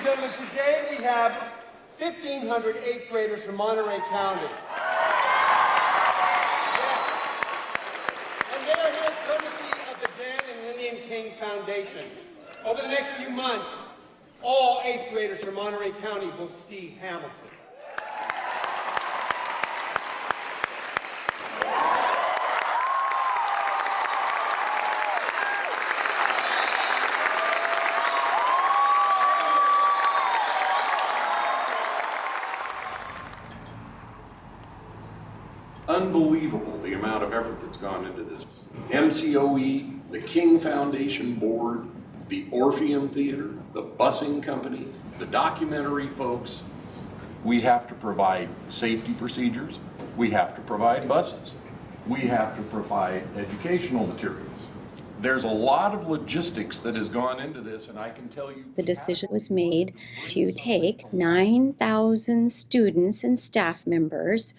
gentlemen, today we have 1,500 eighth graders from Monterey County. Yes. And they are here courtesy of the Dan and Lillian King Foundation. Over the next few months, all eighth graders from Monterey County will see Hamilton. Unbelievable the amount of effort that's gone into this. MCOE, the King Foundation Board, the Orpheum Theater, the busing companies, the documentary folks. We have to provide safety procedures. We have to provide buses. We have to provide educational materials. There's a lot of logistics that has gone into this, and I can tell you... The decision was made to take 9,000 students and staff members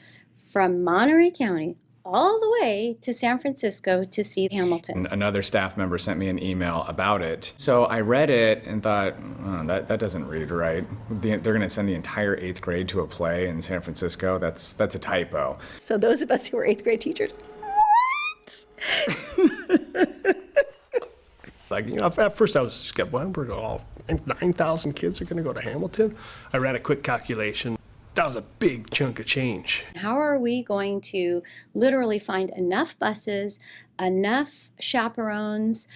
from Monterey County all the way to San Francisco to see Hamilton. Another staff member sent me an email about it. So I read it and thought, oh, that doesn't read right. They're going to send the entire 8th grade to a play in San Francisco. That's a typo. So those of us who were 8th grade teachers, what? At first I was skeptical. We're all 9,000 kids are going to go to Hamilton. I ran a quick calculation. That was a big chunk of change. How are we going to literally find enough buses, enough chaperones,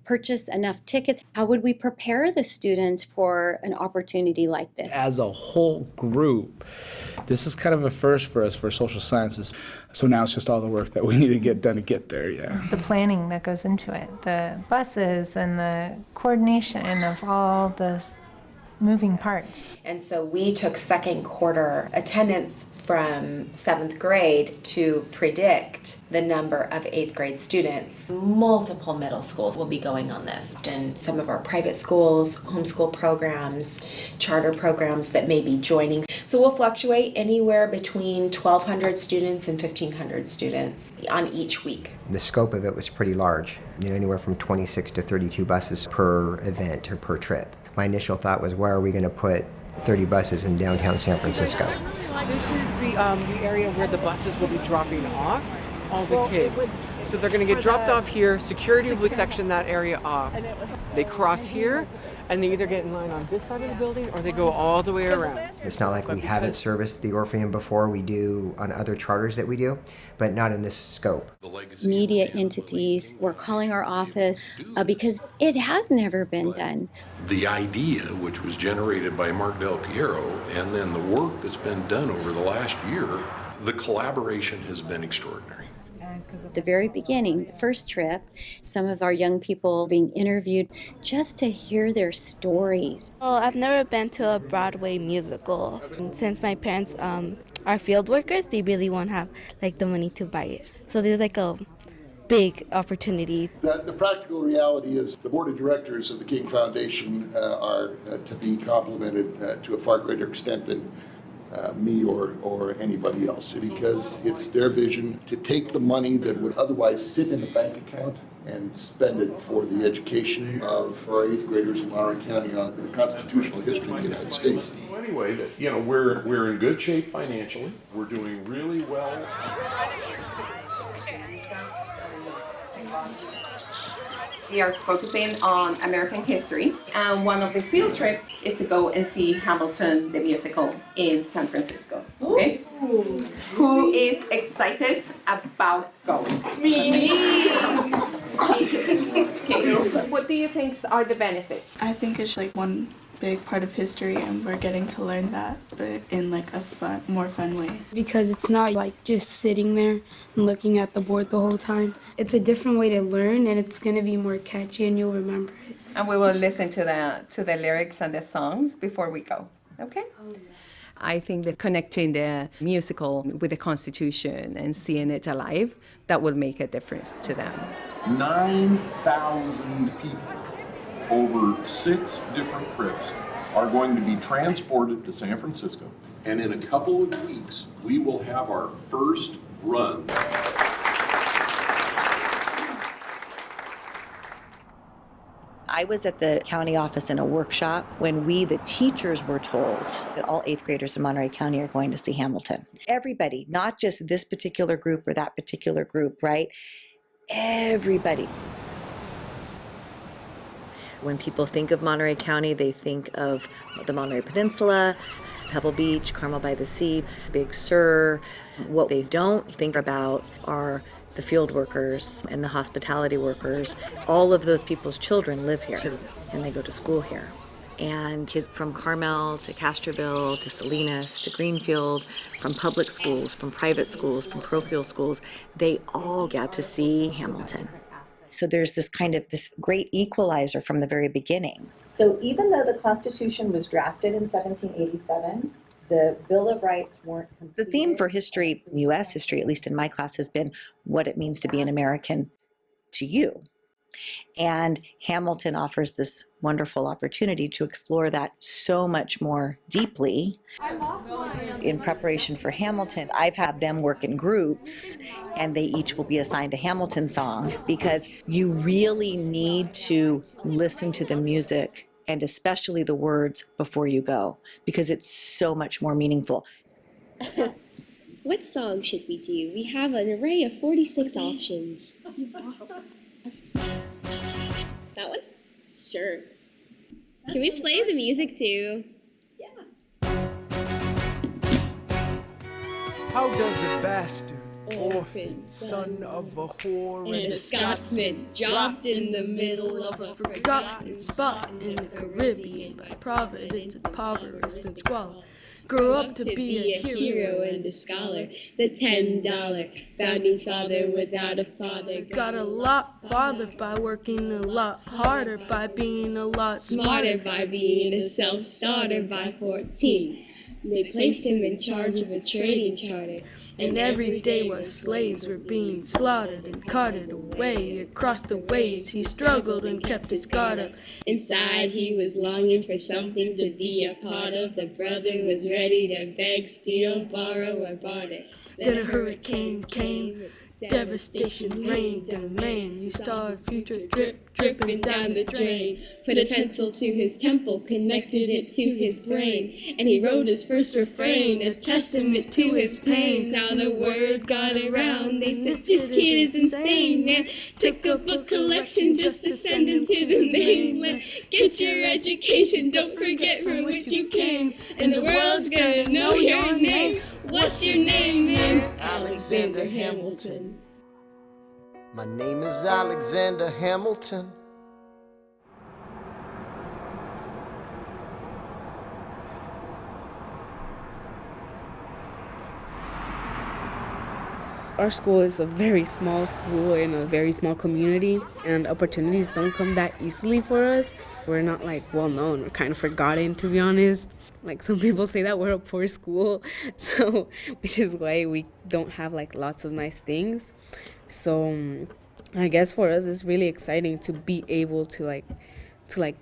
purchase enough tickets? How would we prepare the students for an opportunity like this? As a whole group, this is kind of a first for us for social sciences. So now it's just all the work that we need to get done to get there, yeah. The planning that goes into it, the buses and the coordination of all the moving parts. And so we took second quarter attendance from 7th grade to predict the number of 8th grade students. Multiple middle schools will be going on this. And some of our private schools, homeschool programs, charter programs that may be joining. So we'll fluctuate anywhere between 1,200 students and 1,500 students on each week. The scope of it was pretty large, anywhere from 26 to 32 buses per event or per trip. My initial thought was, where are we going to put 30 buses in downtown San Francisco? This is the area where the buses will be dropping off all the kids. So they're going to get dropped off here. Security will section that area off. They cross here, and they either get in line on this side of the building or they go all the way around. It's not like we haven't serviced the Orpheum before. We do on other charters that we do, but not in this scope. Media entities were calling our office because it has never been done. The idea, which was generated by Mark Del Piero, and then the work that's been done over the last year, the collaboration has been extraordinary. At the very beginning, the first trip, some of our young people being interviewed just to hear their stories. Well, I've never been to a Broadway musical. And since my parents are field workers, they really won't have the money to buy it. So there's a big opportunity. The practical reality is the board of directors of the King Foundation are to be complimented to a far greater extent than me or anybody else, because it's their vision to take the money that would otherwise sit in a bank account and spend it for the education of our 8th graders in Monterey County on the constitutional history of the United States. Anyway, we're in good shape financially. We're doing really well. We are focusing on American history, and one of the field trips is to go and see Hamilton the musical in San Francisco. Okay? Ooh. Who is excited about going? Me! Okay. What do you think are the benefits? I think it's one big part of history, and we're getting to learn that, but in a more fun way. Because it's not just sitting there and looking at the board the whole time. It's a different way to learn, and it's going to be more catchy, and you'll remember it. And we will listen to the lyrics and the songs before we go. Okay? I think that connecting the musical with the Constitution and seeing it alive, that will make a difference to them. 9,000 people over 6 different trips are going to be transported to San Francisco. And in a couple of weeks, we will have our first run. I I was at the county office in a workshop when we, the teachers, were told that all 8th graders in Monterey County are going to see Hamilton. Everybody, not just this particular group or that particular group, right? Everybody. When people think of Monterey County, they think of the Monterey Peninsula, Pebble Beach, Carmel by the Sea, Big Sur. What they don't think about are the field workers and the hospitality workers. All of those people's children live here and they go to school here. And kids from Carmel to Castroville to Salinas to Greenfield, from public schools, from private schools, from parochial schools, they all get to see Hamilton. So there's this great equalizer from the very beginning. So even though the Constitution was drafted in 1787, the Bill of Rights weren't completed. The theme for history, U.S. history, at least in my class, has been what it means to be an American to you. And Hamilton offers this wonderful opportunity to explore that so much more deeply. In preparation for Hamilton, I've had them work in groups, and they each will be assigned a Hamilton song, because you really need to listen to the music and especially the words before you go, because it's so much more meaningful. What song should we do? We have an array of 46 options. That one? Sure. Can we play the music too? How does a bastard, orphan, son of a whore and a Scotsman dropped in the middle of a forgotten spot in the Caribbean by providence, impoverished and squalor, grew up to be a hero and a scholar, the $10 founding father without a father got a lot farther by working a lot harder, by being a lot smarter, by being a self-starter. By 14 they placed him in charge of a trading charter, and every day while slaves were being slaughtered and carted away across the waves, he struggled and kept his guard up. Inside he was longing for something to be a part of. The brother was ready to beg, steal, borrow, or barter. Then a hurricane came, devastation reigned, and man, he saw his future dripping down the drain. Put a pencil to his temple, connected it to his brain, and he wrote his first refrain, a testament to his pain. Now the word got around, they said, this kid is insane, man. Took a book collection just to send him to the mainland. Get your education, don't forget from which you came, and the world's gonna know your name. What's your name, man? Alexander Hamilton. My name is Alexander Hamilton. Our school is a very small school in a very small community, and opportunities don't come that easily for us. We're not well known. We're kind of forgotten, to be honest. Some people say that we're a poor school, so which is why we don't have lots of nice things. So I guess for us it's really exciting to be able to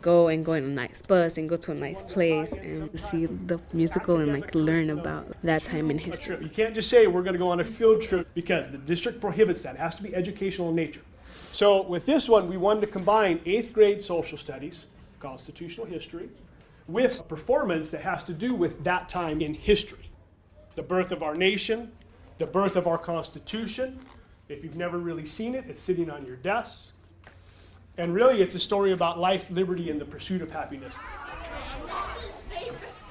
go in a nice bus and go to a nice place and see the musical and learn about that time in history. You can't just say we're going to go on a field trip because the district prohibits that. It has to be educational in nature. So with this one, we wanted to combine 8th grade social studies, constitutional history, with a performance that has to do with that time in history. The birth of our nation, the birth of our Constitution. If you've never really seen it, it's sitting on your desk. And really, it's a story about life, liberty, and the pursuit of happiness.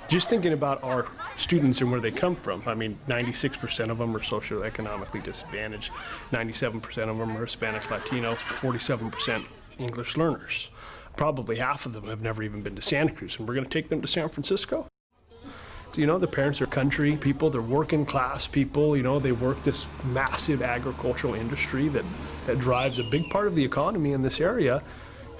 Just thinking about our students and where they come from, 96% of them are socioeconomically disadvantaged, 97% of them are Spanish Latino, 47% English learners. Probably half of them have never even been to Santa Cruz, and we're going to take them to San Francisco. So, the parents are country people, they're working class people, they work this massive agricultural industry that drives a big part of the economy in this area.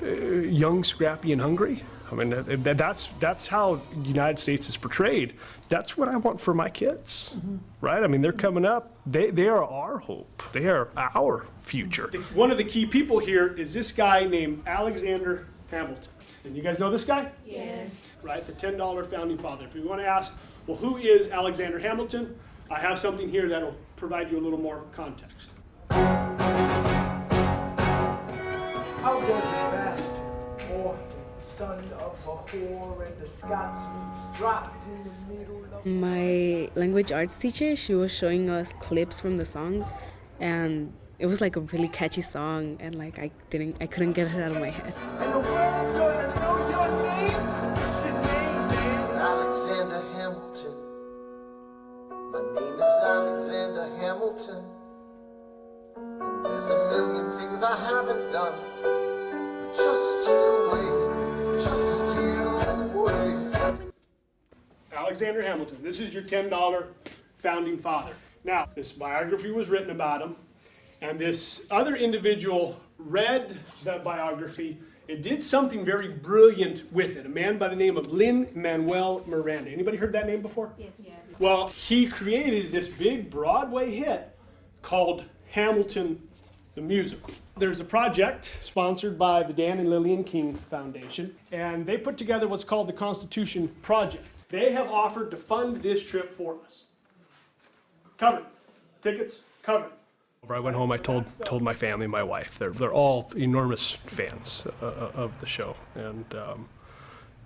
Young, scrappy, and hungry. That's how the United States is portrayed. That's what I want for my kids, right? They're coming up. They are our hope. They are our future. One of the key people here is this guy named Alexander Hamilton. And you guys know this guy? Yes. Right, the $10 founding father. If we want to ask, well, who is Alexander Hamilton? I have something here that'll provide you a little more context. How does a bastard, orphan, son of a whore and the Scotsman dropped in the middle of My language arts teacher, she was showing us clips from the songs, and it was like a really catchy song, and like I couldn't get it out of my head. and the world's gonna know your name. What's your name, man? Alexander Hamilton. My name is Alexander Hamilton. And there's a million things I haven't done. But just you wait, just you wait. Alexander Hamilton, this is your $10 founding father. Now, this biography was written about him, and this other individual read the biography. It did something very brilliant with it. A man by the name of Lin-Manuel Miranda. Anybody heard that name before? Yes. Well, he created this big Broadway hit called Hamilton the Musical. There's a project sponsored by the Dan and Lillian King Foundation, and they put together what's called the Constitution Project. They have offered to fund this trip for us. Covered. Tickets covered. I went home, I told my family, my wife. They're all enormous fans of the show. And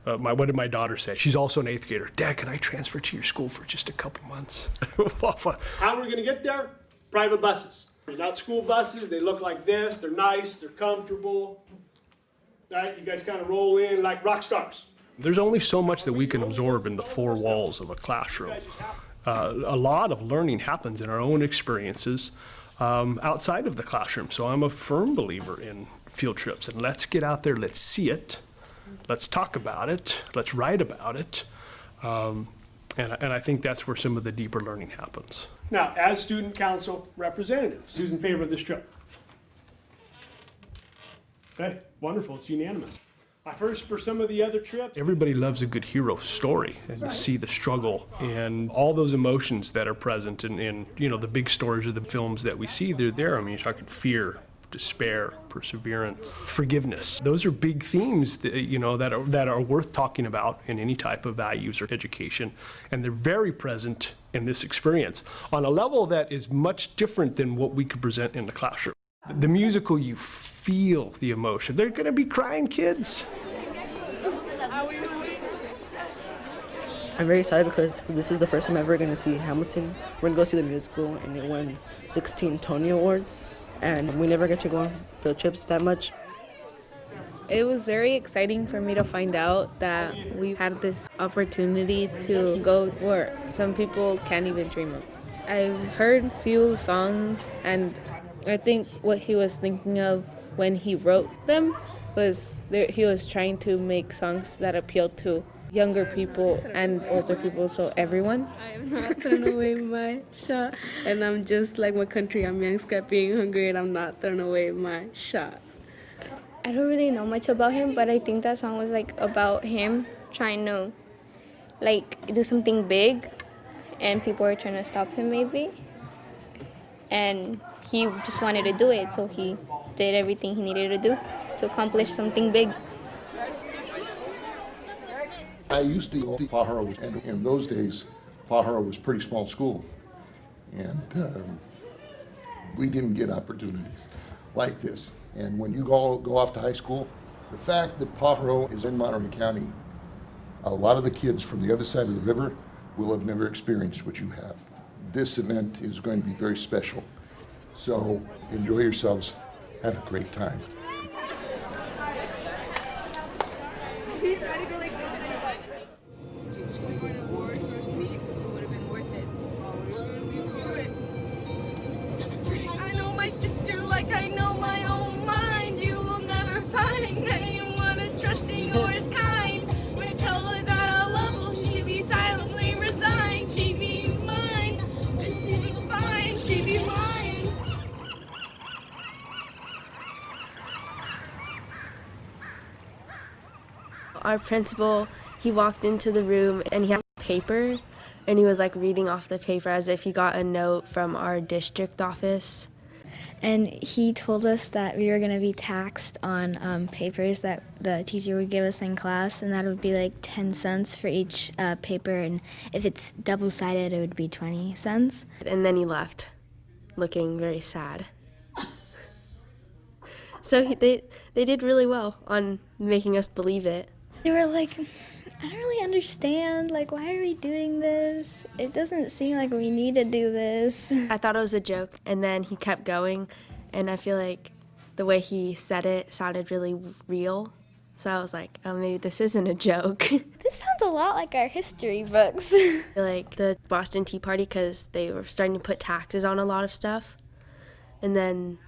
what did my daughter say? She's also an 8th grader. Dad, can I transfer to your school for just a couple months? How are we going to get there? Private buses. They're not school buses. They look like this. They're nice. They're comfortable. All right, you guys kind of roll in like rock stars. There's only so much that we can absorb in the 4 walls of a classroom. A lot of learning happens in our own experiences outside of the classroom. So I'm a firm believer in field trips, and let's get out there, let's see it, let's talk about it, let's write about it, and I think that's where some of the deeper learning happens. Now, as student council representatives, who's in favor of this trip? Okay, wonderful, it's unanimous. First, for some of the other trips, everybody loves a good hero story, and you see the struggle and all those emotions that are present in the big stories of the films that we see. They're there. I mean, you're talking fear, despair, perseverance, forgiveness. Those are big themes that are worth talking about in any type of values or education, and they're very present in this experience on a level that is much different than what we could present in the classroom. The musical, you feel the emotion. They're going to be crying kids. I'm very excited because this is the first time ever going to see Hamilton. We're going to go see the musical, and it won 16 Tony Awards, and we never get to go on field trips that much. It was very exciting for me to find out that we had this opportunity to go where some people can't even dream of. I've heard a few songs, and I think what he was thinking of when he wrote them was he was trying to make songs that appeal to younger people and older people, so everyone. I am not throwing away my shot, and I'm just like my country. I'm young, scrappy, and hungry, and I'm not throwing away my shot. I don't really know much about him, but I think that song was like about him trying to do something big, and people were trying to stop him maybe, and he just wanted to do it, so he did everything he needed to do to accomplish something big. I used to go to Pajaro, and in those days, Pajaro was a pretty small school, and we didn't get opportunities like this. And when you go off to high school, the fact that Pajaro is in Monterey County, a lot of the kids from the other side of the river will have never experienced what you have. This event is going to be very special. So enjoy yourselves, have a great time. I know my sister like I know my own mind. You will never find anyone as trusting or as kind. When I tell her that I love her, she'll be silently resigned. Keep me in mind, she'll be fine, she'll be mine. Our principal, he walked into the room and he had a paper, and he was like reading off the paper as if he got a note from our district office. And he told us that we were going to be taxed on papers that the teacher would give us in class, and that would be like 10 cents for each paper, and if it's double-sided, it would be 20 cents. And then he left, looking very sad. So they did really well on making us believe it. They were like, I don't really understand, like, why are we doing this? It doesn't seem like we need to do this. I thought it was a joke, and then he kept going, and I feel like the way he said it sounded really real. So I was like, oh, maybe this isn't a joke. This sounds a lot like our history books. Like the Boston Tea Party, because they were starting to put taxes on a lot of stuff. And then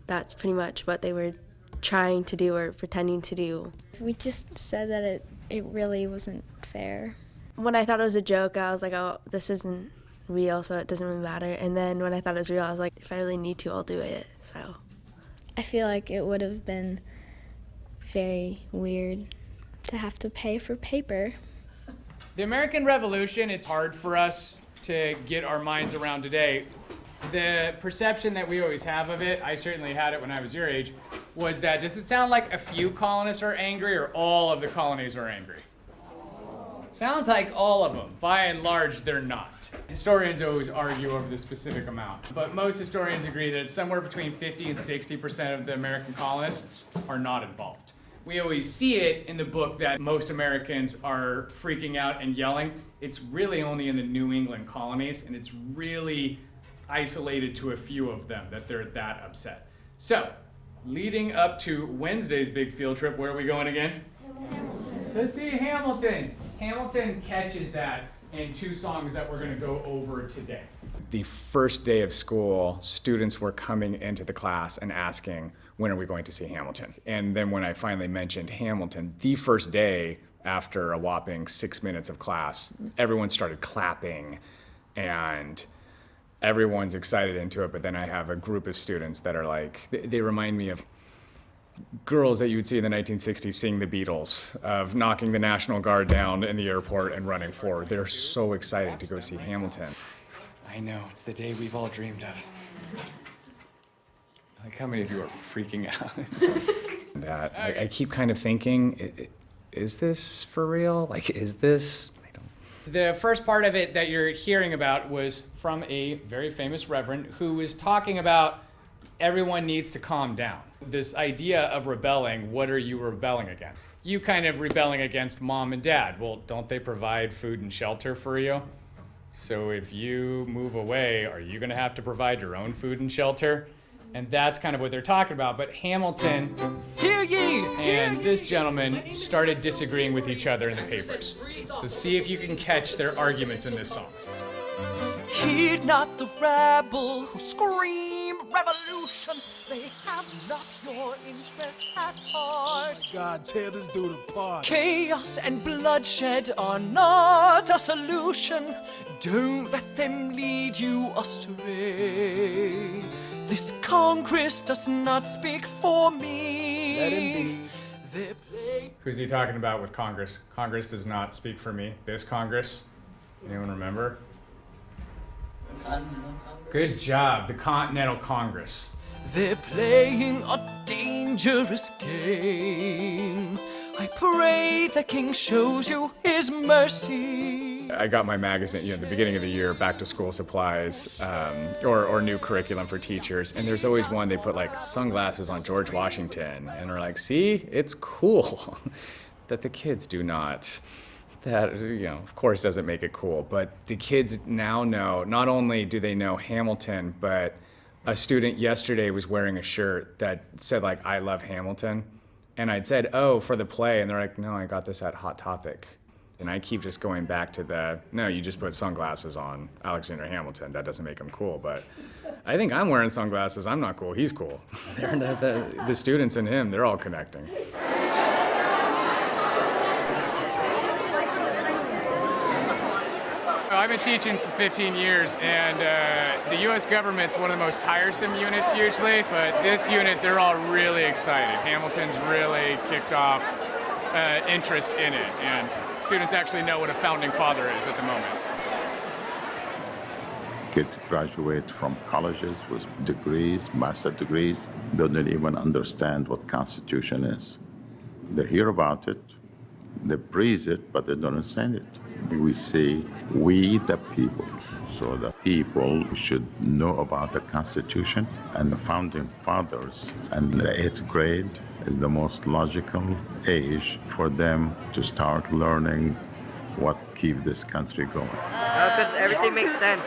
that's pretty much what they were trying to do or pretending to do. We just said that it really wasn't fair. When I thought it was a joke, I was like, oh, this isn't real, so it doesn't really matter. And then when I thought it was real, I was like, if I really need to, I'll do it. So I feel like it would have been very weird to have to pay for paper. The American Revolution, it's hard for us to get our minds around today. The perception that we always have of it, I certainly had it when I was your age, was that does it sound like a few colonists are angry or all of the colonies are angry? It sounds like all of them. By and large, they're not. Historians always argue over the specific amount, but most historians agree that it's somewhere between 50 and 60% of the American colonists are not involved. We always see it in the book that most Americans are freaking out and yelling. It's really only in the New England colonies, and it's really isolated to a few of them that they're that upset. So, leading up to Wednesday's big field trip, where are we going again? Hamilton. To see Hamilton. Hamilton catches that in two songs that we're going to go over today. The first day of school, students were coming into the class and asking, when are we going to see Hamilton? And then when I finally mentioned Hamilton, the first day, after a whopping 6 minutes of class, everyone started clapping and everyone's excited into it. But then I have a group of students that are like, they remind me of girls that you would see in the 1960s singing the Beatles, of knocking the National Guard down in the airport and running forward. They're so excited to go see Hamilton. I know, it's the day we've all dreamed of. Like how many of you are freaking out? That I keep kind of thinking, is this for real? Like, is this? The first part of it that you're hearing about was from a very famous reverend who was talking about everyone needs to calm down. This idea of rebelling, what are you rebelling against? You kind of rebelling against mom and dad. Well, don't they provide food and shelter for you? So if you move away, are you gonna have to provide your own food and shelter? And that's kind of what they're talking about. But Hamilton and this gentleman started disagreeing with each other in the papers. So see if you can catch their arguments in this song. Heed not the rabble who scream revolution. They have not your interest at heart. God, tear this dude apart. Chaos and bloodshed are not a solution. Don't let them lead you astray. This Congress does not speak for me. Let him be. Who's he talking about with Congress? Congress does not speak for me. This Congress? Anyone remember? Good job, the Continental Congress. They're playing a dangerous game. I pray the king shows you his mercy. I got my magazine, at the beginning of the year, back to school supplies, or new curriculum for teachers, and there's always one, they put like sunglasses on George Washington, and we're like, see, it's cool that the kids do not. That, of course doesn't make it cool, but the kids now know, not only do they know Hamilton, but a student yesterday was wearing a shirt that said like, I love Hamilton, and I'd said, oh, for the play, and they're like, no, I got this at Hot Topic. And I keep just going back to no, you just put sunglasses on Alexander Hamilton. That doesn't make him cool. But I think I'm wearing sunglasses. I'm not cool. He's cool. The students and him, they're all connecting. I've been teaching for 15 years, and the U.S. government's one of the most tiresome units usually, but this unit, they're all really excited. Hamilton's really kicked off interest in it, and students actually know what a founding father is at the moment. Kids graduate from colleges with degrees, master degrees. They don't even understand what Constitution is. They hear about it, They praise it, but they don't understand it. We say, we the people. So the people should know about the Constitution and the Founding Fathers. And the 8th grade is the most logical age for them to start learning what keeps this country going. Because everything makes sense.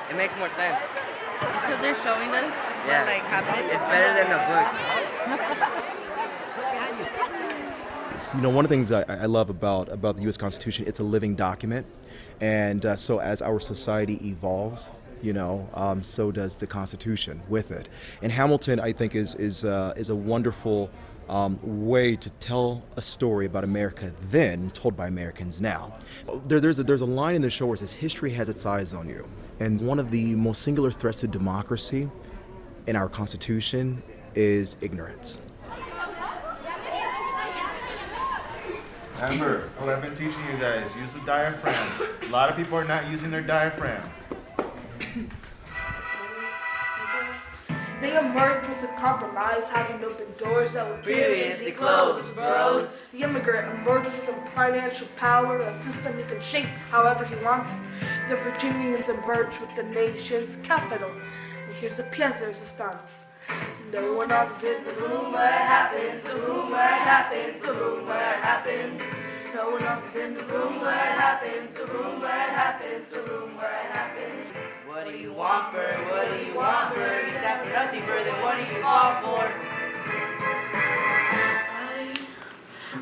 It makes more sense. Because they're showing us what like happened. It's better than the book. You know, one of the things I love about the U.S. Constitution, it's a living document. And so as our society evolves, you know, so does the Constitution with it. And Hamilton, I think, is a wonderful way to tell a story about America then, told by Americans now. There's a line in the show where it says, history has its eyes on you. And one of the most singular threats to democracy in our Constitution is ignorance. Remember what I've been teaching you guys, use the diaphragm. A lot of people are not using their diaphragm. They emerged with a compromise, having opened doors that were previously closed, bros. The immigrant emerges with a financial power, a system he can shape however he wants. The Virginians emerge with the nation's capital. And here's a pièce de résistance. No one else is in the room where it happens, the room where it happens, the room where it happens. No one else is in the room where it happens, the room where it happens, the room where it happens. What do you want, Bird? What do you want, Bird? You stand for nothing, Bird, then what do you fall for?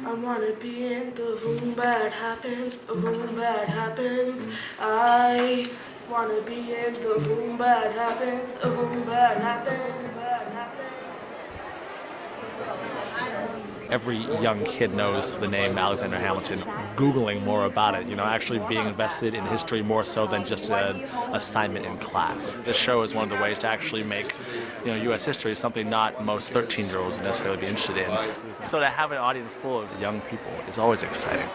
I wanna be in the room where it happens, the room where it happens. I wanna be in the room where it happens, the room where it happens, where it happens. Every young kid knows the name Alexander Hamilton. Googling more about it, you know, actually being invested in history more so than just an assignment in class. This show is one of the ways to actually make, you know, U.S. history something not most 13-year-olds would necessarily be interested in. So to have an audience full of young people is always exciting.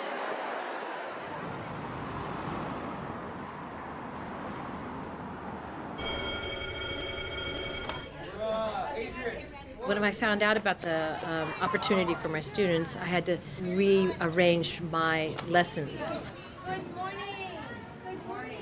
When I found out about the opportunity for my students, I had to rearrange my lessons. Good morning. Good morning.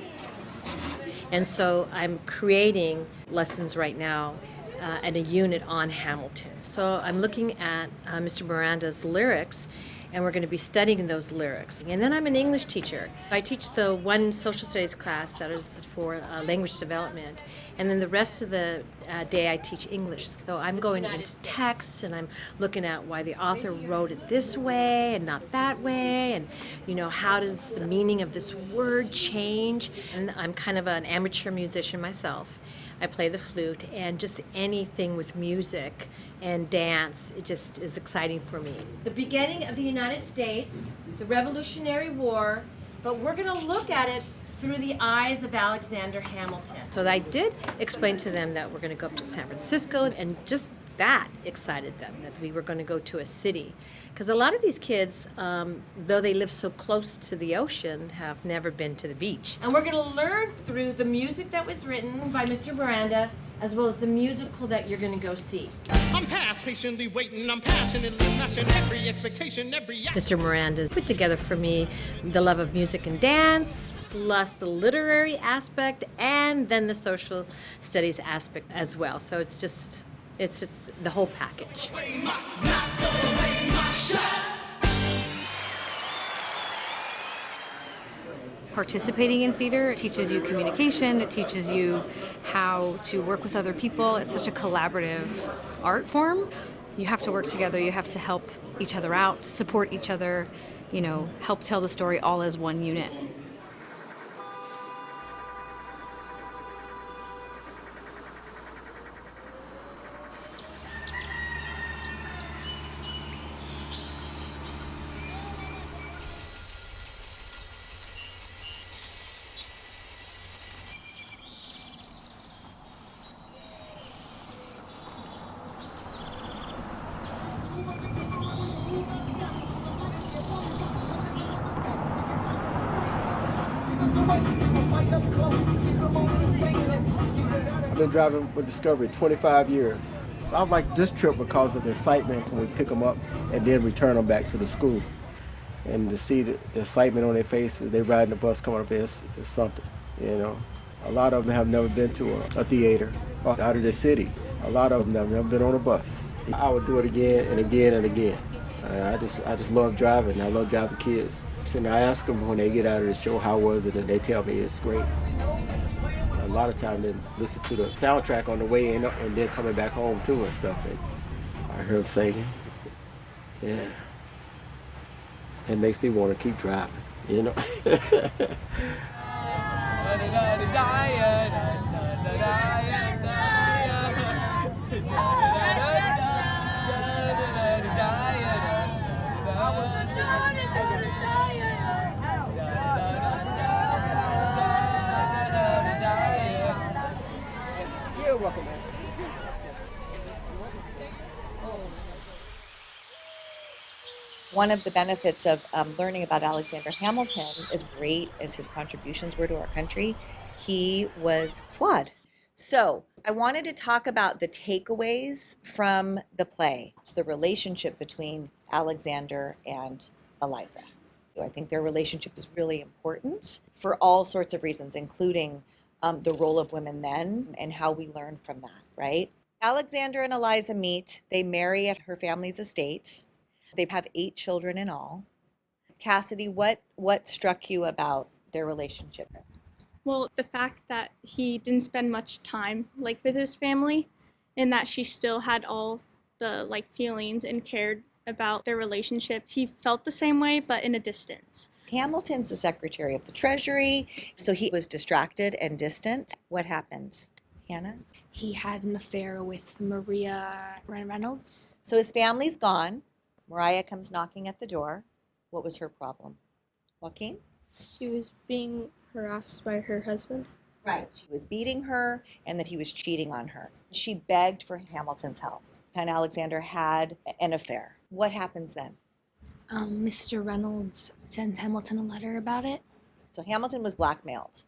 And so I'm creating lessons right now and a unit on Hamilton. So I'm looking at Mr. Miranda's lyrics, and we're going to be studying those lyrics. And then I'm an English teacher. I teach the one social studies class that is for language development, and then the rest of the day I teach English. So I'm going into text, and I'm looking at why the author wrote it this way and not that way, and you know, how does the meaning of this word change? And I'm kind of an amateur musician myself. I play the flute, and just anything with music and dance, it just is exciting for me. The beginning of the United States, the Revolutionary War, but we're going to look at it through the eyes of Alexander Hamilton. So I did explain to them that we're going to go up to San Francisco, and just that excited them, that we were going to go to a city. Because a lot of these kids, though they live so close to the ocean, have never been to the beach. And we're going to learn through the music that was written by Mr. Miranda, as well as the musical that you're going to go see. I'm past patiently waiting, I'm passionately smashing every expectation, every... Mr. Miranda's put together for me the love of music and dance, plus the literary aspect, and then the social studies aspect as well. So it's just the whole package. Participating in theater teaches you communication, it teaches you how to work with other people. It's such a collaborative art form. You have to work together, you have to help each other out, support each other, you know, help tell the story all as one unit. I've been driving for Discovery 25 years. I like this trip because of the excitement when we pick them up and then return them back to the school. And to see the excitement on their faces, they riding the bus coming up here is something, you know. A lot of them have never been to a theater or out of the city. A lot of them have never been on a bus. I would do it again and again and again. I just love driving. I love driving kids. And I ask them when they get out of the show, how was it? And they tell me it's great. A lot of times they listen to the soundtrack on the way in and then coming back home too and stuff. And I hear them singing. Yeah. It makes me want to keep driving, you know. You're welcome, man. One of the benefits of learning about Alexander Hamilton, as great as his contributions were to our country, he was flawed. So I wanted to talk about the takeaways from the play. It's the relationship between Alexander and Eliza. I think their relationship is really important for all sorts of reasons, including the role of women then and how we learn from that, right? Alexander and Eliza meet. They marry at her family's estate. They have 8 children in all. Cassidy, what struck you about their relationship? Well, the fact that he didn't spend much time with his family, and that she still had all the feelings and cared about their relationship. He felt the same way, but in a distance. Hamilton's the Secretary of the Treasury, so he was distracted and distant. What happened? Hannah? He had an affair with Maria Reynolds. So his family's gone. Mariah comes knocking at the door. What was her problem? Joaquin? She was being harassed by her husband. Right. She was beating her and that he was cheating on her. She begged for Hamilton's help. And Alexander had an affair. What happens then? Mr. Reynolds sends Hamilton a letter about it. So Hamilton was blackmailed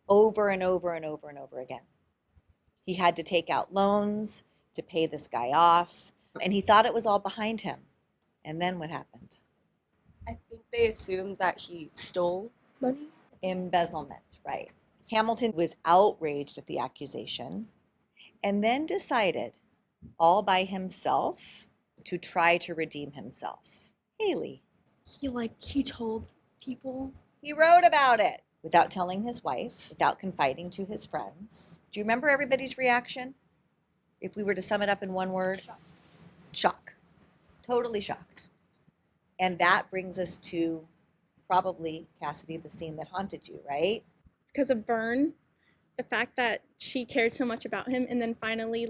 over and over and over and over again. He had to take out loans to pay this guy off, and he thought it was all behind him. And then what happened? I think they assumed that he stole money. Embezzlement, right. Hamilton was outraged at the accusation and then decided all by himself to try to redeem himself. Haley. He told people. He wrote about it without telling his wife, without confiding to his friends. Do you remember everybody's reaction? If we were to sum it up in one word? Shock. Totally shocked. And that brings us to probably, Cassidy, the scene that haunted you, right? Because of Vern, the fact that she cared so much about him and then finally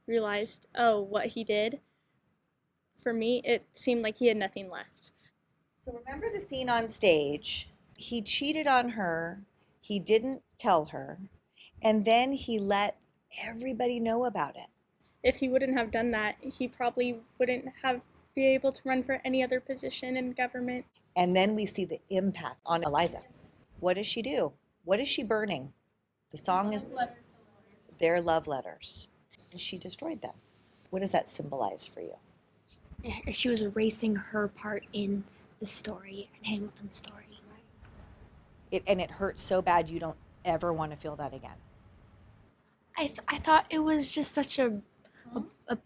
realized, oh, what he did, for me, it seemed like he had nothing left. So remember the scene on stage. He cheated on her. He didn't tell her. And then he let everybody know about it. If he wouldn't have done that, he probably wouldn't have been able to run for any other position in government. And then we see the impact on Eliza. What does she do? What is she burning? The song is their love letters. And she destroyed them. What does that symbolize for you? She was erasing her part in the story, in Hamilton's story. And it hurts so bad you don't ever want to feel that again. I thought it was just such a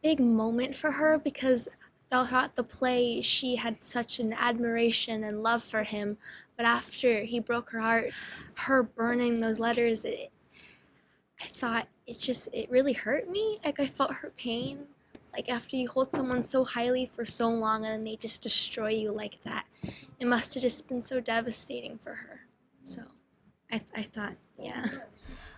big moment for her because throughout the play she had such an admiration and love for him, but after he broke her heart, her burning those letters, I thought it really hurt me. I felt her pain. After you hold someone so highly for so long and then they just destroy you like that, it must have just been so devastating for her. So I thought, yeah.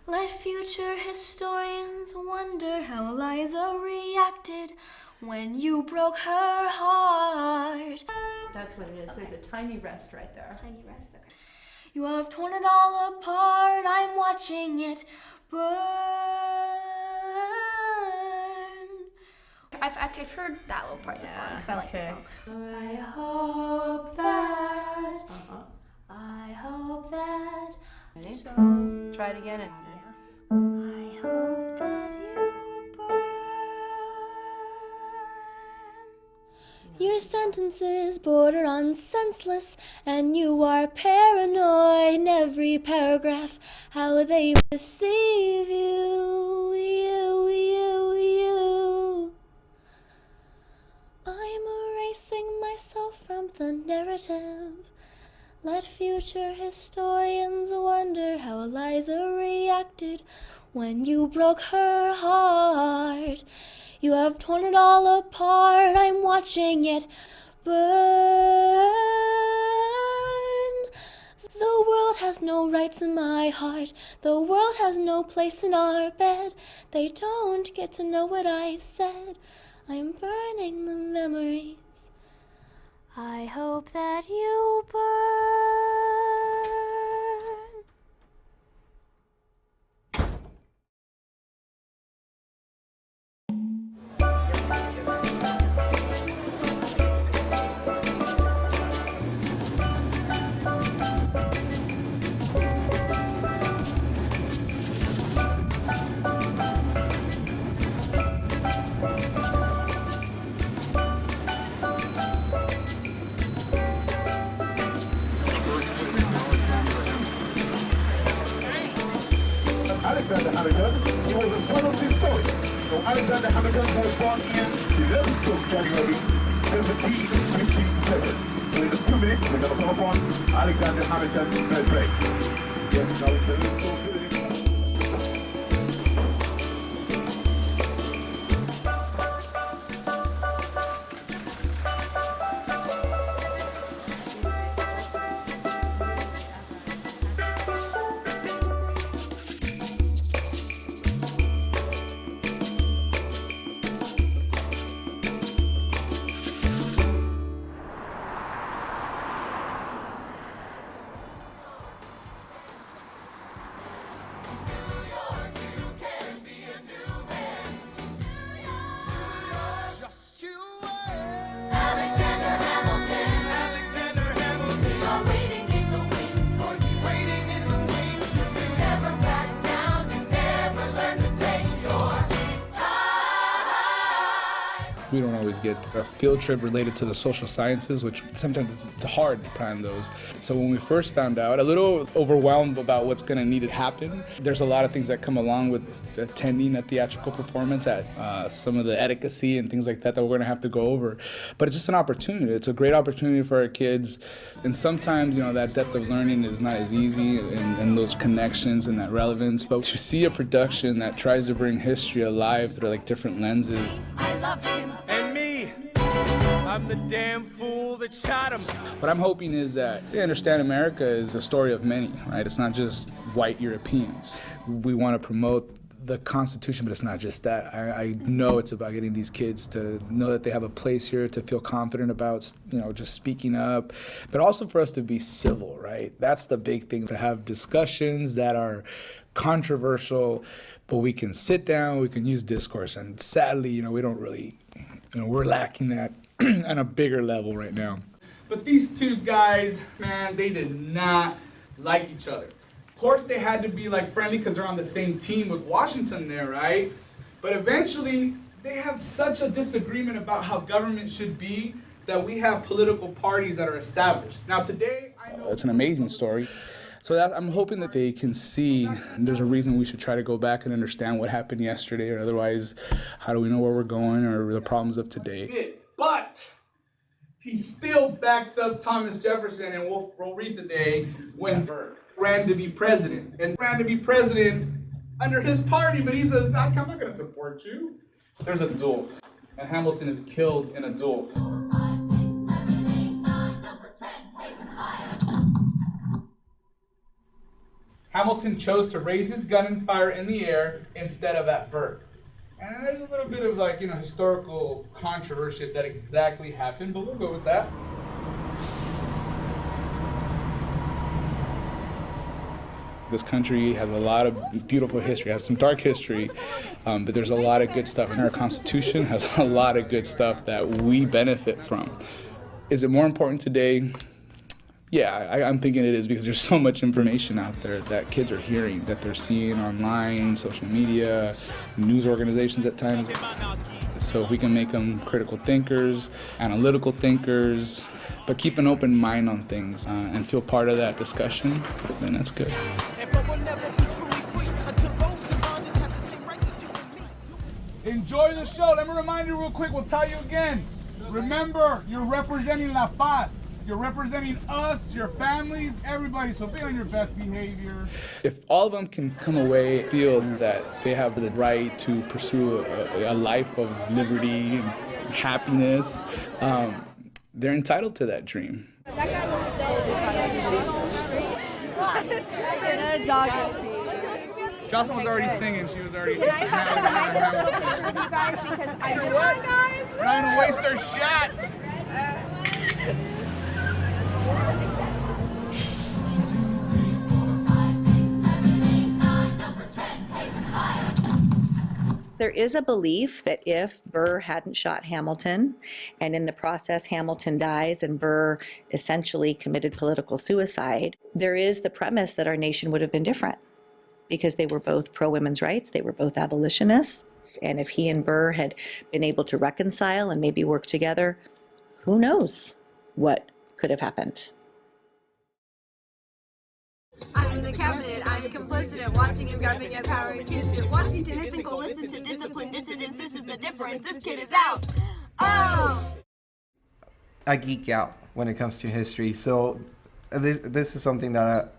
Let future historians wonder how Eliza reacted when you broke her heart. That's what it is. There's a tiny rest right there. Tiny rest, okay. You have torn it all apart. I'm watching it burn. I've heard that little part of the song because I like the song. I hope that. I hope that. Ready? So, try it again. I hope that you burn. Your scent sentences border on senseless, and you are paranoid in every paragraph. How they receive you, you. I'm erasing myself from the narrative. Let future historians wonder how Eliza reacted when you broke her heart. You have torn it all apart, I'm watching it burn. The world has no rights in my heart. The world has no place in our bed. They don't get to know what I said. I'm burning the memories. I hope that you burn. Alexander Hamilton, he was the son of this story. So Alexander Hamilton was born in 11th of January, 1757. So in a few minutes, we're going to come upon Alexander Hamilton's birthday. Yes, Alexander is so good. We don't always get a field trip related to the social sciences, which sometimes it's hard to plan those. So when we first found out, a little overwhelmed about what's going to need to happen. There's a lot of things that come along with attending a theatrical performance, at some of the etiquette and things like that we're going to have to go over. But it's just an opportunity. It's a great opportunity for our kids. And sometimes, that depth of learning is not as easy, and those connections and that relevance. But to see a production that tries to bring history alive through like different lenses. I loved him. And me, I'm the damn fool that shot him. What I'm hoping is that they understand America is a story of many, right? It's not just white Europeans. We want to promote the Constitution, but it's not just that. I know it's about getting these kids to know that they have a place here, to feel confident about, just speaking up, but also for us to be civil, right? That's the big thing, to have discussions that are controversial, but we can sit down, we can use discourse, and sadly, we don't really, we're lacking that on a bigger level right now. But these two guys, man, they did not like each other. Of course, they had to be friendly because they're on the same team with Washington there, right? But eventually, they have such a disagreement about how government should be that we have political parties that are established. Now today, I know it's an amazing story. So I'm hoping that they can see there's a reason we should try to go back and understand what happened yesterday, or otherwise, how do we know where we're going, or the problems of today. But he still backed up Thomas Jefferson, and we'll read today when Burke ran to be president, and ran to be president under his party, but he says, I'm not going to support you. There's a duel, and Hamilton is killed in a duel. 5, 6, 7, 8, 9, number 10, places fire. Hamilton chose to raise his gun and fire in the air instead of at Burke. And there's a little bit of historical controversy that exactly happened, but we'll go with that. This country has a lot of beautiful history, has some dark history, but there's a lot of good stuff. And our Constitution has a lot of good stuff that we benefit from. Is it more important today? Yeah, I'm thinking it is, because there's so much information out there that kids are hearing, that they're seeing online, social media, news organizations at times. So if we can make them critical thinkers, analytical thinkers, but keep an open mind on things and feel part of that discussion, then that's good. Enjoy the show. Let me remind you real quick, we'll tell you again. Remember, you're representing La Paz. You're representing us, your families, everybody, so be on your best behavior. If all of them can come away, feel that they have the right to pursue a life of liberty and happiness, they're entitled to that dream. Jocelyn was already singing. She was already. Can I have a picture with you guys because I did what, guys? We're not gonna waste our shot. There is a belief that if Burr hadn't shot Hamilton, and in the process Hamilton dies and Burr essentially committed political suicide, there is the premise that our nation would have been different because they were both pro-women's rights, they were both abolitionists, and if he and Burr had been able to reconcile and maybe work together, who knows what could have happened. I'm in the cabinet, I'm complicit in watching him grabbing at power and kiss it. Washington isn't gonna listen to discipline dissidents, this is the difference, this kid is out. Oh! I geek out when it comes to history, so this is something that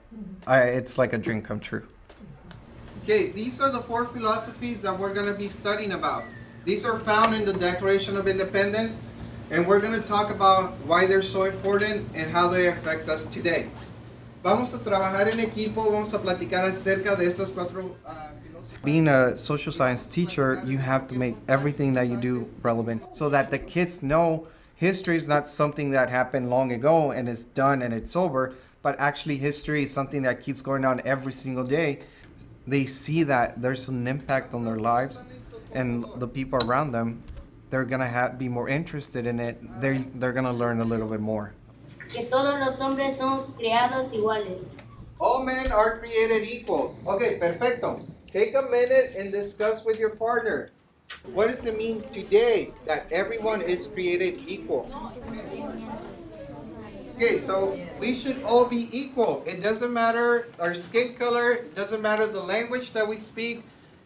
it's like a dream come true. Okay, these are the 4 philosophies that we're going to be studying about. These are found in the Declaration of Independence, and we're going to talk about why they're so important and how they affect us today. Vamos a trabajar en equipo, vamos a platicar acerca de estas 4 filosofías. Being a social science teacher, you have to make everything that you do relevant so that the kids know history is not something that happened long ago and is done and it's over, but actually history is something that keeps going on every single day. They see that there's an impact on their lives and the people around them, they're gonna be more interested in it. They're gonna learn a little bit more. Que todos los hombres son creados iguales. All men are created equal. Okay, perfecto. Take a minute and discuss with your partner. What does it mean today that everyone is created equal? Okay, so we should all be equal. It doesn't matter our skin color, it doesn't matter the language that we speak,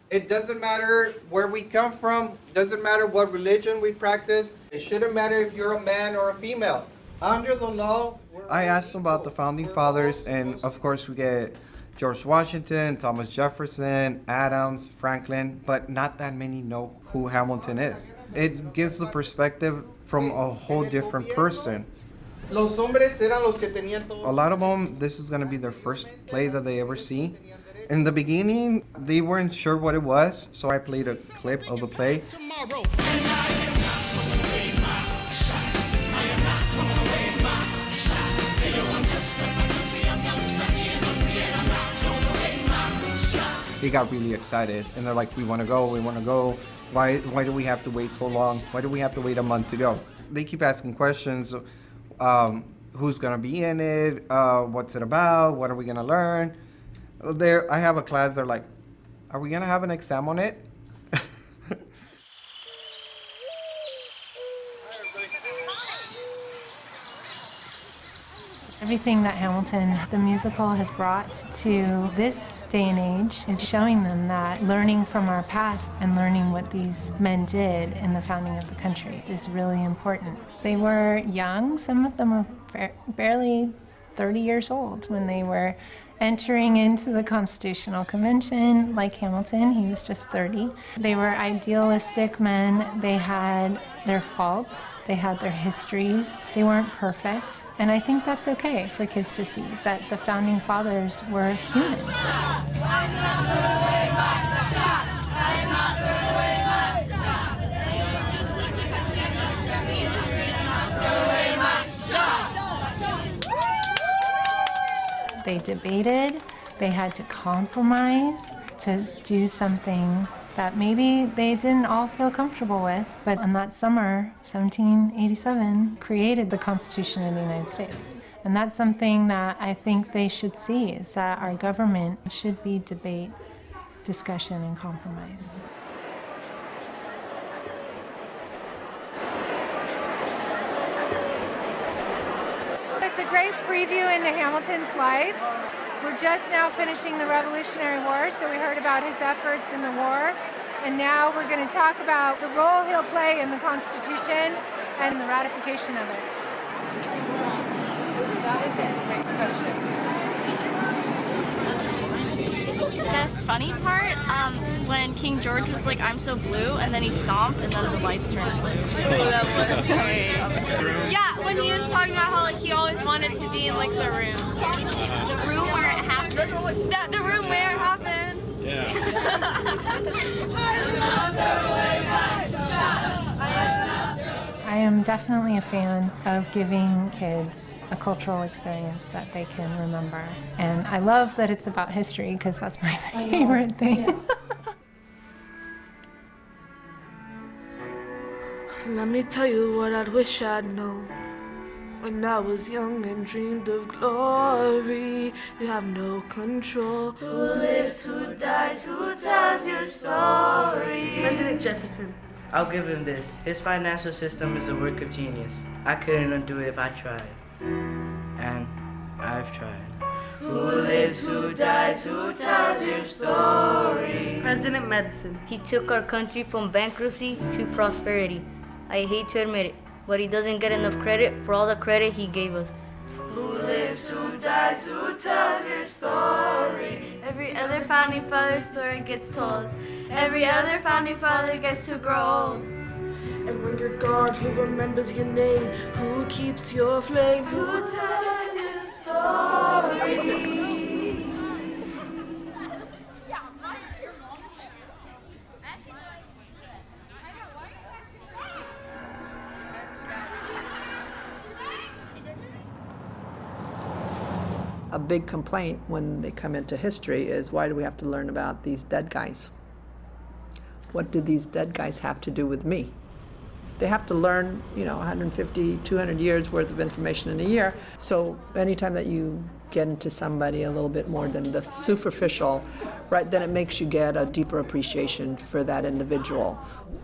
it doesn't matter where we come from, it doesn't matter what religion we practice, it shouldn't matter if you're a man or a female. Under the law, I asked them about the founding fathers, and of course we get George Washington, Thomas Jefferson, Adams, Franklin, but not that many know who Hamilton is. It gives the perspective from a whole different person. Los hombres eran los que tenían todo. A lot of them, this is going to be their first play that they ever see. In the beginning, they weren't sure what it was, so I played a clip of the play. They got really excited, and they're like, we want to go, we want to go. Why do we have to wait so long? Why do we have to wait a month to go? They keep asking questions. Who's gonna be in it? What's it about? What are we gonna learn? I have a class, they're like, are we gonna have an exam on it? Everything that Hamilton, the musical, has brought to this day and age is showing them that learning from our past and learning what these men did in the founding of the country is really important. They were young. Some of them were barely 30 years old when they were entering into the Constitutional Convention. Like Hamilton, he was just 30. They were idealistic men. They had their faults. They had their histories. They weren't perfect. And I think that's okay for kids to see, that the Founding Fathers were human. They debated, they had to compromise to do something that maybe they didn't all feel comfortable with, but in that summer, 1787, created the Constitution of the United States. And that's something that I think they should see, is that our government should be debate, discussion, and compromise. great preview into Hamilton's life. We're just now finishing the Revolutionary War, so we heard about his efforts in the war. And now we're going to talk about the role he'll play in the Constitution and the ratification of it. Great question. The best funny part, when King George was like, "I'm so blue," and then he stomped, and then the lights turned blue. Oh, that was great. Yeah, when he was talking about how like he always wanted to be in like the room where it happened. The room where it happened. Yeah. I am definitely a fan of giving kids a cultural experience that they can remember. And I love that it's about history because that's my favorite thing. Let me tell you what I'd wish I'd known. When I was young and dreamed of glory, you have no control. Who lives, who dies, who tells your story? President Jefferson. I'll give him this. His financial system is a work of genius. I couldn't undo it if I tried. And I've tried. Who lives, who dies, who tells your story? President Madison. He took our country from bankruptcy to prosperity. I hate to admit it, but he doesn't get enough credit for all the credit he gave us. Who lives, who dies, who tells your story? Every other founding father's story gets told. Every other founding father gets to grow old. And when you're gone, who remembers your name? Who keeps your flame? Who tells your story? A big complaint when they come into history is, why do we have to learn about these dead guys? What do these dead guys have to do with me? They have to learn, 150, 200 years worth of information in a year. So anytime that you get into somebody a little bit more than the superficial, right, then it makes you get a deeper appreciation for that individual.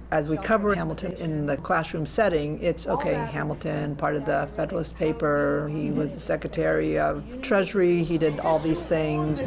As we cover Hamilton in the classroom setting, it's okay, Hamilton, part of the Federalist paper, he was the Secretary of Treasury, he did all these things.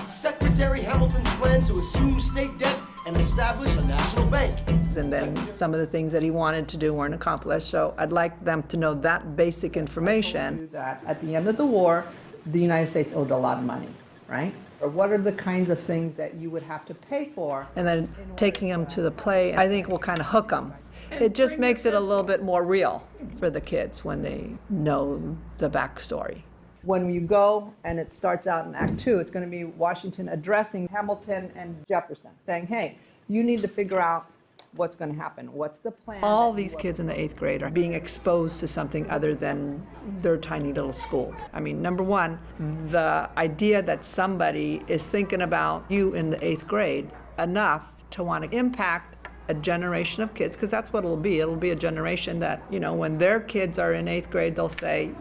Secretary Hamilton's plan to assume state debt and establish a national bank. And then some of the things that he wanted to do weren't accomplished, so I'd like them to know that basic information. That at the end of the war, the United States owed a lot of money, right? Or what are the kinds of things that you would have to pay for? And then taking them to the play, I think will kind of hook them. It just makes it a little bit more real for the kids when they know the backstory. When you go and it starts out in Act 2, it's going to be Washington addressing Hamilton and Jefferson, saying, hey, you need to figure out what's going to happen. What's the plan? All these kids in the 8th grade are being exposed to something other than their tiny little school. I mean, number one, the idea that somebody is thinking about you in the 8th grade enough to want to impact a generation of kids, because that's what it'll be. It'll be a generation that, when their kids are in 8th grade, they'll say,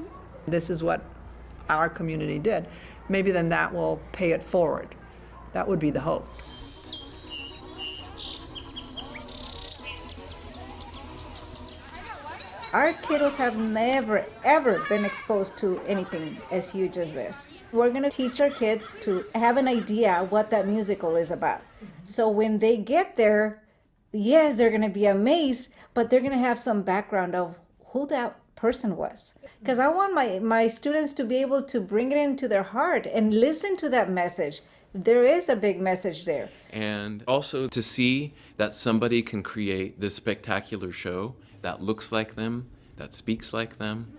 this is what our community did. Maybe then that will pay it forward. That would be the hope. Our kiddos have never, ever been exposed to anything as huge as this. We're going to teach our kids to have an idea what that musical is about. So when they get there, yes, they're going to be amazed, but they're going to have some background of who that person was. Because I want my students to be able to bring it into their heart and listen to that message. There is a big message there. And also to see that somebody can create this spectacular show that looks like them, that speaks like them,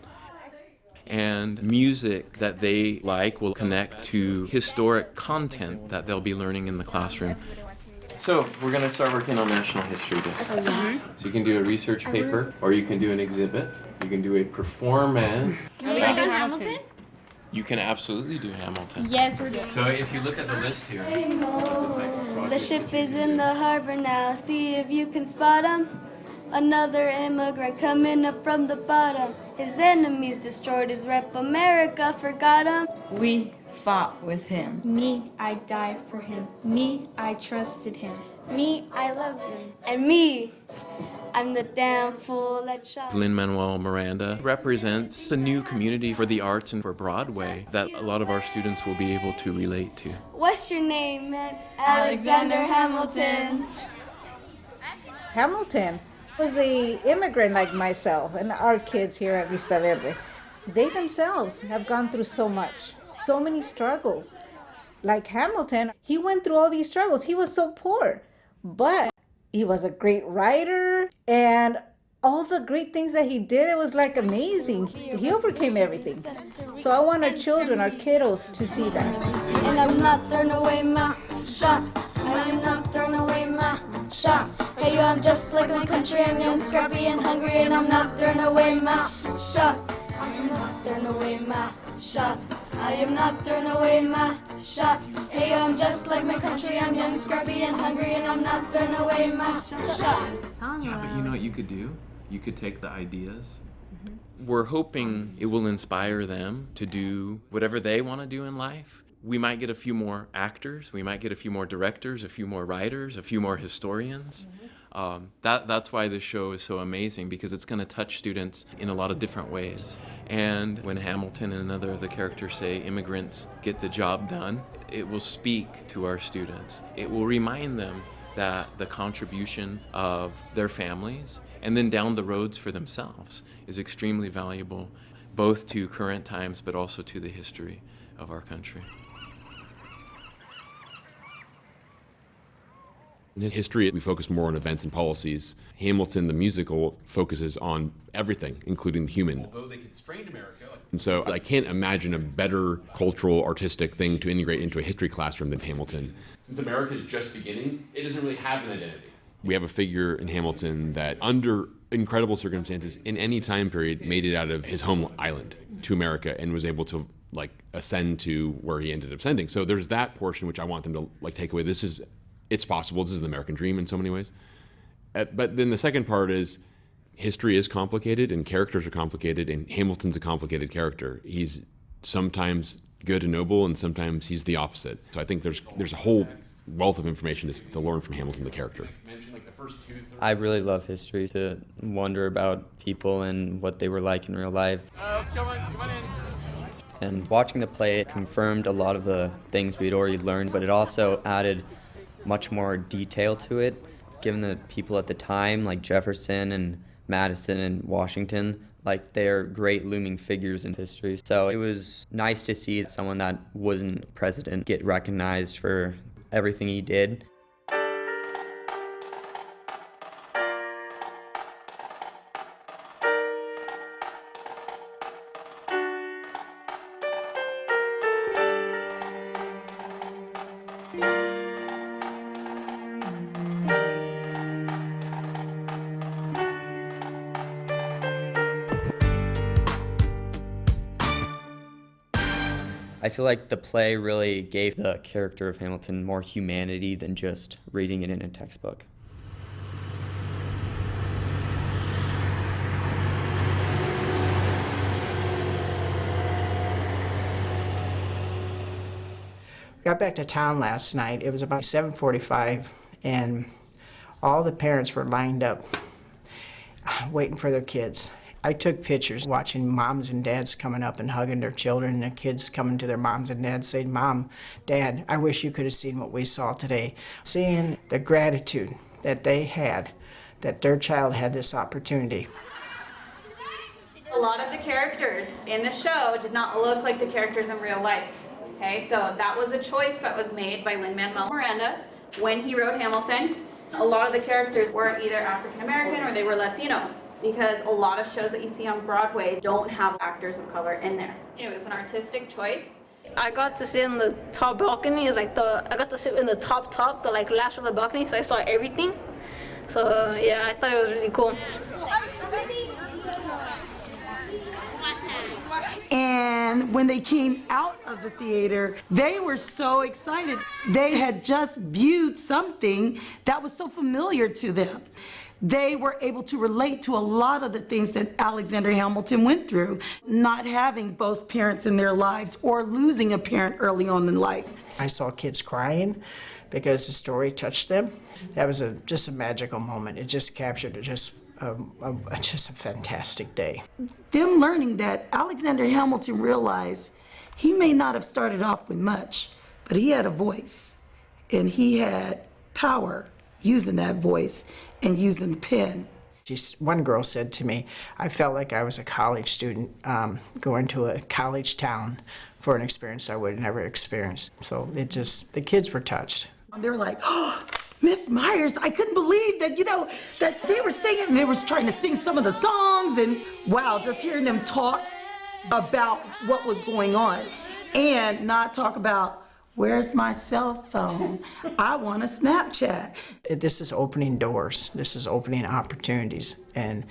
and music that they like will connect to historic content that they'll be learning in the classroom. So we're going to start working on National History Day. So you can do a research paper, or you can do an exhibit, you can do a performance. Can we do Hamilton? You can absolutely do Hamilton. Yes, we're doing. So if you look at the list here. The ship is in the harbor now, see if you can spot him. Another immigrant coming up from the bottom. His enemies destroyed his rep, America forgot him. We fought with him. Me, I died for him. Me, I trusted him. Me, I loved him. And me, I'm the damn fool that shot. Lin-Manuel Miranda represents a new community for the arts and for Broadway that a lot of our students will be able to relate to. What's your name, man? Alexander Hamilton. Hamilton was an immigrant like myself and our kids here at Vista Verde. They themselves have gone through so much, so many struggles. Like Hamilton, he went through all these struggles. He was so poor, but he was a great writer, and all the great things that he did, it was like amazing. He overcame everything. So I want our children, our kiddos, to see that. And I'm not throwing away my shot. I am not throwing away my shot. Hey, yo, I'm just like my country. I'm young, scrappy, and hungry, and I'm not throwing away my shot. I am not throwing away my shot. I am not throwing away my shot. Hey, yo, I'm just like my country. I'm young, scrappy, and hungry, and I'm not throwing away my shot. Yeah, but you know what you could do? You could take the ideas. We're hoping it will inspire them to do whatever they want to do in life. We might get a few more actors, we might get a few more directors, a few more writers, a few more historians. That's why this show is so amazing, because it's going to touch students in a lot of different ways. And when Hamilton and another of the characters say immigrants get the job done, it will speak to our students. It will remind them that the contribution of their families and then down the roads for themselves is extremely valuable, both to current times but also to the history of our country. In history, we focus more on events and policies. Hamilton, the musical, focuses on everything, including the human. Although they constrained America. And so I can't imagine a better cultural, artistic thing to integrate into a history classroom than Hamilton. Since America is just beginning, it doesn't really have an identity. We have a figure in Hamilton that, under incredible circumstances, in any time period, made it out of his home island to America and was able to ascend to where he ended up ascending. So there's that portion which I want them to take away. It's possible. This is the American dream in so many ways. But then the second part is history is complicated and characters are complicated, and Hamilton's a complicated character. He's sometimes good and noble, and sometimes he's the opposite. So I think there's a whole wealth of information to learn from Hamilton, the character. I really love history, to wonder about people and what they were like in real life. Come on in. And watching the play, it confirmed a lot of the things we'd already learned, but it also added much more detail to it, given the people at the time, like Jefferson and Madison and Washington, they're great looming figures in history. So it was nice to see someone that wasn't president get recognized for everything he did. I feel like the play really gave the character of Hamilton more humanity than just reading it in a textbook. Got back to town last night. It was about 7:45, and all the parents were lined up waiting for their kids. I took pictures watching moms and dads coming up and hugging their children, and the kids coming to their moms and dads saying, "Mom, Dad, I wish you could have seen what we saw today." Seeing the gratitude that they had, that their child had this opportunity. A lot of the characters in the show did not look like the characters in real life. Okay, so that was a choice that was made by Lin-Manuel Miranda when he wrote Hamilton. A lot of the characters were either African American or they were Latino, because a lot of shows that you see on Broadway don't have actors of color in there. It was an artistic choice. I got to sit in the top balcony. It's I got to sit in the top, the last of the balcony, so I saw everything. So yeah, I thought it was really cool. And when they came out of the theater, they were so excited. They had just viewed something that was so familiar to them. They were able to relate to a lot of the things that Alexander Hamilton went through, not having both parents in their lives or losing a parent early on in life. I saw kids crying because the story touched them. That was just a magical moment. It just captured it, just just a fantastic day. Them learning that Alexander Hamilton realized he may not have started off with much, but he had a voice, and he had power using that voice and using the pen. One girl said to me, I felt like I was a college student going to a college town for an experience I would have never experienced. So the kids were touched. They were like, oh, Miss Myers, I couldn't believe that, that they were singing, and they were trying to sing some of the songs, and wow, just hearing them talk about what was going on and not talk about, where's my cell phone? I want a Snapchat. This is opening doors. This is opening opportunities. And,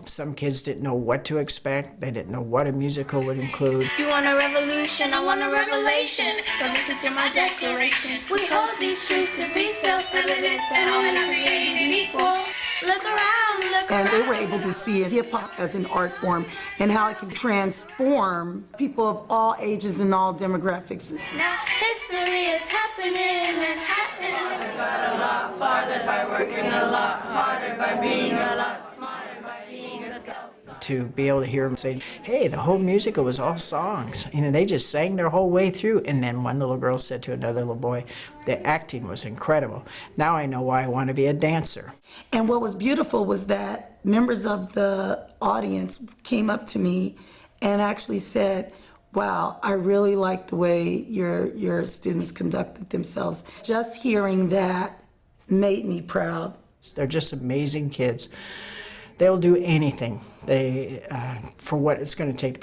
some kids didn't know what to expect. They didn't know what a musical would include. You want a revolution, I want a revelation. So listen to my declaration. We hold these truths to be self-evident, that all men are created equal. Look around, look around. And they were able to see hip-hop as an art form and how it can transform people of all ages and all demographics. Now history is happening in Manhattan. I got a lot farther by working a lot harder, by being a lot smarter, by being a self-starter. To be able to hear them say, hey, the whole musical was all songs. They just sang their whole way through. And then one little girl said to another little boy, the acting was incredible. Now I know why I want to be a dancer. And what was beautiful was that members of the audience came up to me and actually said, wow, I really like the way your students conducted themselves. Just hearing that made me proud. They're just amazing kids. They'll do anything for what it's going to take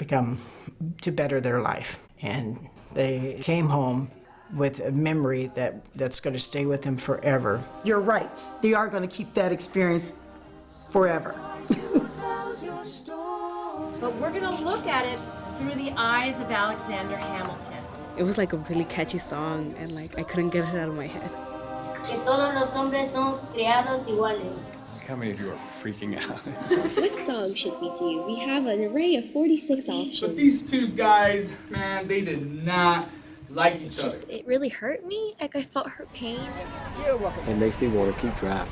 to better their life. And they came home with a memory that's going to stay with them forever. You're right. They are going to keep that experience forever. But we're going to look at it through the eyes of Alexander Hamilton. It was like a really catchy song, and I couldn't get it out of my head. Que todos los hombres son creados iguales. How many of you are freaking out? What song should we do? We have an array of 46 options. But these two guys, man, they did not like each other. It really hurt me. I felt her pain. It makes me want to keep driving,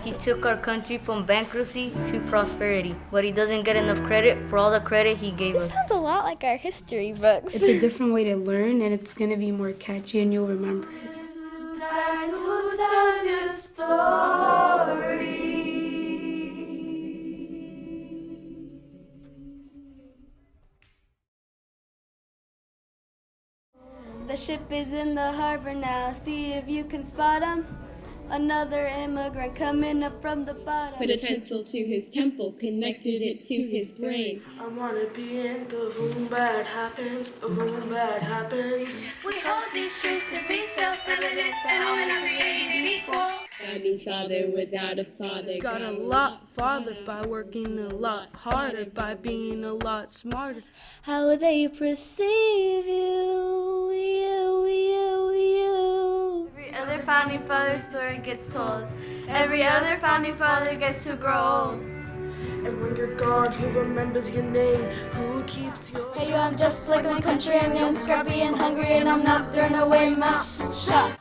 He took our country from bankruptcy to prosperity, but he doesn't get enough credit for all the credit he gave us. This sounds a lot like our history books. It's a different way to learn, and it's going to be more catchy, and you'll remember it. Who tells your story? The ship is in the harbor now. See if you can spot him. Another immigrant coming up from the bottom. Put a pencil to his temple, connected it to his brain. I wanna be in the room bad happens, the room bad happens. We hold these truths to be self-evident, that all men are created equal. A new father without a father. Got a lot farther by working a lot harder, by being a lot smarter. How they perceive you. Every other founding father story gets told. Every other founding father gets to grow old. And when you're gone, who remembers your name? Who keeps your... Hey, yo, I'm just like my country. I'm young, scrappy, and hungry, and I'm not thrown away. Mouth shut.